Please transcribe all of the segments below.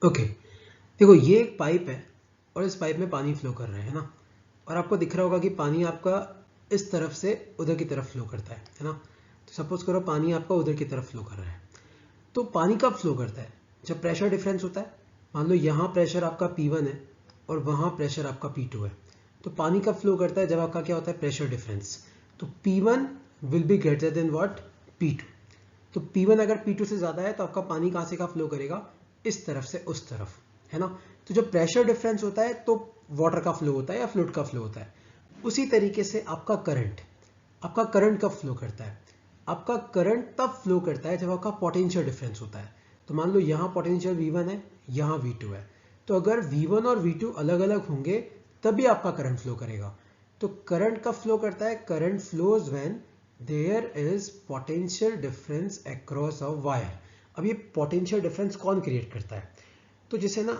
Okay, देखो ये एक पाइप है और इस पाइप में पानी फ्लो कर रहा है ना, और आपको दिख रहा होगा कि पानी आपका इस तरफ से उधर की तरफ फ्लो करता है ना। तो सपोज करो पानी आपका उधर की तरफ फ्लो कर रहा है, तो पानी कब फ्लो करता है? जब प्रेशर डिफरेंस होता है। मान लो यहाँ प्रेशर आपका P1 है और वहाँ प्रेशर आपका P2 है, तो पानी कब फ्लो करता है? जब आपका क्या होता है? Pressure difference. तो P1 will be greater than what? P2। तो P1 अगर P2 से ज्यादा है तो आपका पानी कहाँ से का फ्लो करेगा? इस तरफ से उस तरफ, है ना। तो जब प्रेशर डिफरेंस होता है तो वाटर का फ्लो होता है या फ्लूइड का फ्लो होता है। उसी तरीके से आपका करंट कब फ्लो करता है? आपका करंट तब फ्लो करता है जब आपका पोटेंशियल डिफरेंस होता है। तो मान लो यहाँ पोटेंशियल V1 है, यहाँ V2 है, तो अगर V1 और V2 अलग अलग होंगे तभी आपका करंट फ्लो करेगा। तो करंट कब फ्लो करता है? Current flows when there is potential difference across a wire. अब ये पोटेंशियल डिफरेंस कौन क्रिएट करता है? तो जैसे ना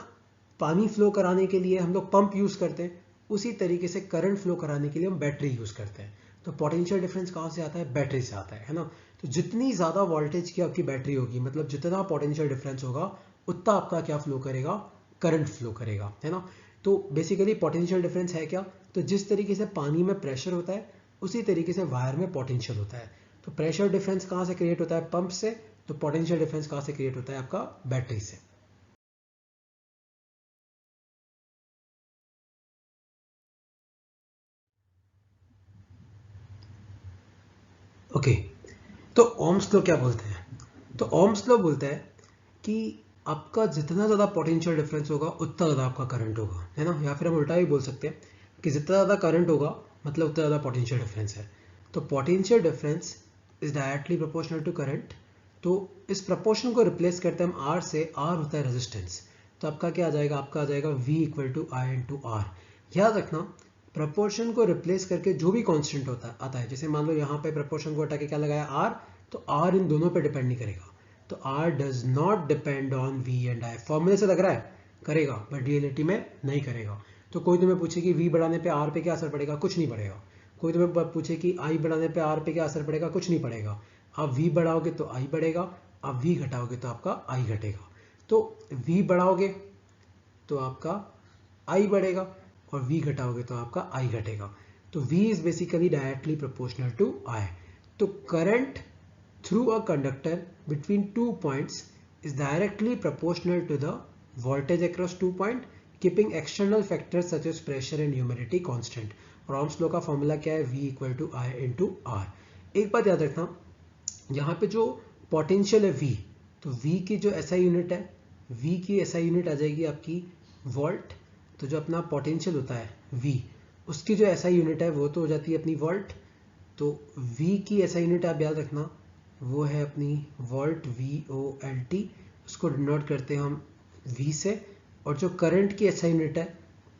पानी फ्लो कराने के लिए हम लोग पंप यूज करते हैं, उसी तरीके से करंट फ्लो कराने के लिए हम बैटरी यूज करते हैं। तो पोटेंशियल डिफरेंस कहाँ से आता है? बैटरी से आता है ना। तो जितनी ज्यादा वोल्टेज की आपकी बैटरी होगी, मतलब जितना पोटेंशियल डिफरेंस होगा, उतना आपका क्या फ्लो करेगा? करंट फ्लो करेगा, है ना। तो बेसिकली पोटेंशियल डिफरेंस है क्या? तो जिस तरीके से पानी में प्रेशर होता है, उसी तरीके से वायर में पोटेंशियल होता है। तो प्रेशर डिफरेंस कहाँ से क्रिएट होता है? पंप से। तो पोटेंशियल डिफरेंस कहाँ से क्रिएट होता है? आपका बैटरी से। ओके, तो ओम्स लॉ क्या बोलते हैं? तो ओम्स लॉ बोलता है कि आपका जितना ज़्यादा पोटेंशियल डिफरेंस होगा उतना ज़्यादा आपका करंट होगा, है ना। या फिर हम उल्टा भी बोल सकते हैं कि जितना ज़्यादा करंट होगा मतलब उतना ज़्यादा पोटेंशियल डिफरेंस है। तो potential difference is directly proportional to current. तो इस प्रपोर्शन को रिप्लेस करते हैं हम आर से। आर होता है रेजिस्टेंस। तो आपका क्या आ जाएगा? आपका आ जाएगा V equal to I into R. याद रखना, प्रपोर्शन को रिप्लेस करके जो भी कांस्टेंट होता आता है, जैसे मान लो यहाँ पे प्रपोर्शन को हटा के क्या लगाया? आर। तो आर इन दोनों पे डिपेंड नहीं करेगा। तो R does not depend on V and I। फॉर्मूले से लग रहा है करेगा, बट रियलिटी में नहीं करेगा। तो कोई तुम्हें पूछे कि V बढ़ाने पे R पे क्या असर पड़ेगा? कुछ नहीं पड़ेगा। कोई तुम्हें पूछे कि I बढ़ाने पे R पे क्या असर पड़ेगा? कुछ नहीं पड़ेगा। आप V बढ़ाओगे तो I बढ़ेगा, आप V घटाओगे तो आपका I घटेगा। तो V बढ़ाओगे तो आपका I बढ़ेगा और V घटाओगे तो आपका I घटेगा। तो V is basically directly proportional to I। तो current through a conductor between 2 points is directly proportional to the voltage across 2 points, keeping external factors such as pressure and humidity constant। और Ohm's law का formula क्या है? V equal to I into R. एक बात याद रखना, यहाँ पे जो पोटेंशियल है V, तो V की जो SI यूनिट है, V की SI यूनिट आ जाएगी आपकी वोल्ट। तो जो अपना पोटेंशियल होता है V, उसकी जो SI यूनिट है वो तो हो जाती है अपनी वोल्ट। तो V की SI यूनिट आप याद रखना, वो है अपनी वोल्ट, VOLT। उसको डिनोट करते हैं हम V से। और जो करंट की SI यूनिट है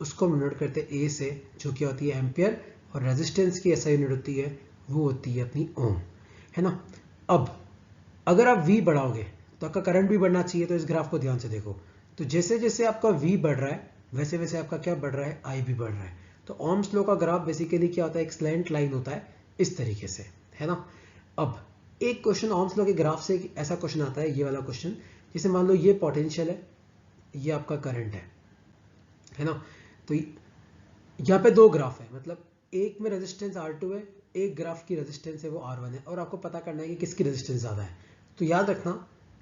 उसको हम डिनोट करते हैं A से, जो क्या होती है? एम्पियर। और रेजिस्टेंस की SI यूनिट होती है, वो होती है अपनी ओम, है ना। अब अगर आप V बढ़ाओगे तो आपका करंट भी बढ़ना चाहिए। तो इस ग्राफ को ध्यान से देखो, तो जैसे जैसे आपका V बढ़ रहा है वैसे वैसे आपका क्या बढ़ रहा है? I भी बढ़ रहा है। तो ओम्स लॉ का ग्राफ बेसिकली क्या होता है? एक स्लैंट लाइन होता है इस तरीके से, है ना। अब एक क्वेश्चन ओम्स लॉ के ग्राफ से ऐसा क्वेश्चन आता है, ये वाला क्वेश्चन, जैसे मान लो ये पोटेंशियल है, ये आपका करंट है ना। तो यहाँ पे दो ग्राफ है, मतलब एक में रेजिस्टेंस R2 है, एक ग्राफ की रेजिस्टेंस है वो R1 है, और आपको पता करना है कि किसकी रेजिस्टेंस ज्यादा है। तो याद रखना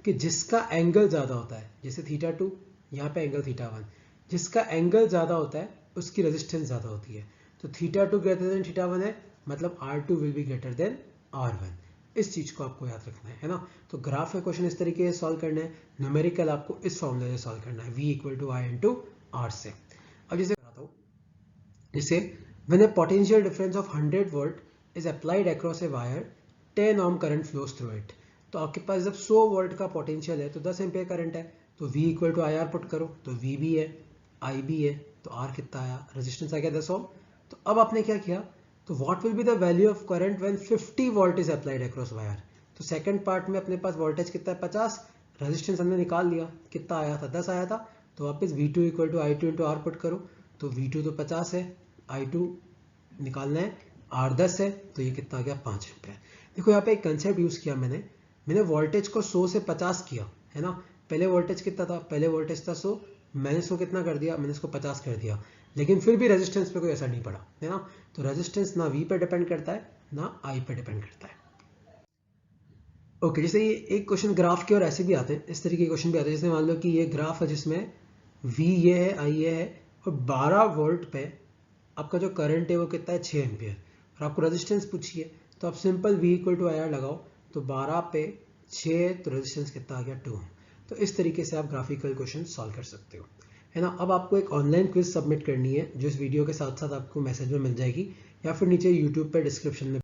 कि जिसका एंगल ज्यादा होता है, जैसे θ2, यहाँ पे एंगल θ1, जिसका एंगल ज्यादा होता है उसकी रेजिस्टेंस ज्यादा होती है। तो θ2 ग्रेटर देन θ1 है, मतलब R2 will be greater than R1। इस चीज को आपको याद रखना है ना। तो ग्राफ का क्वेश्चन इस तरीके से सॉल्व करना है, न्यूमेरिकल आपको इस फॉर्मूले से सॉल्व करना है, V equal to I into R से। अब जैसे बताता हूँ, जैसे when a potential difference of 100 volt is applied across a wire, 10 ohm current flows through it। तो आपके पास जब 100 वोल्ट का पोटेंशियल है तो 10 एम्पियर करंट है। तो V equal to I R put करो, तो V भी है I भी है, तो R कितना आया? रेजिस्टेंस आ गया 10 ओम। तो अब आपने क्या किया? तो what will be the value of current when 50 volt is applied across wire. तो सेकंड पार्ट में अपने पास वोल्टेज कितना है? 50। रेजिस्टेंस हमने निकाल लिया, कितना आया था? 10 आया था। तो वापस V2 equal to I two into R put करो, तो V2 तो 50 है, I2 निकालना है, R 10 है, तो ये कितना आ गया? 5 एम्पियर। देखो यहाँ पे एक कंसेप्ट यूज किया मैंने वोल्टेज को 100 से 50 किया, है ना। पहले वोल्टेज कितना था, पहले वोल्टेज था 100, मैंने इसको कितना कर दिया, मैंने इसको 50 कर दिया, लेकिन फिर भी रेजिस्टेंस पे कोई असर नहीं पड़ा, है ना। तो रेजिस्टेंस ना V पे डिपेंड करता है ना I पे डिपेंड करता है। ओके, जैसे ये एक क्वेश्चन ग्राफ के और ऐसे भी आते हैं, इस तरीके के क्वेश्चन भी आते हैं, जैसे मान लो कि ये ग्राफ है जिसमें V ये है, I ये है, और 12 वोल्ट पे आपका जो करंट है वो कितना है, 6 एम्पियर, और आपको रेजिस्टेंस पूछिए, तो आप सिंपल V = IR लगाओ, तो 12 पे 6, तो रेजिस्टेंस कितना आ गया, 2 ओम। तो इस तरीके से आप ग्राफिकल क्वेश्चन सॉल्व कर सकते हो, है ना। अब आपको एक ऑनलाइन क्विज सबमिट करनी है, जो इस वीडियो के साथ साथ आपको मैसेज में मिल जाएगी, या फिर नीचे यूट्यूब पे डिस्क्रिप्शन में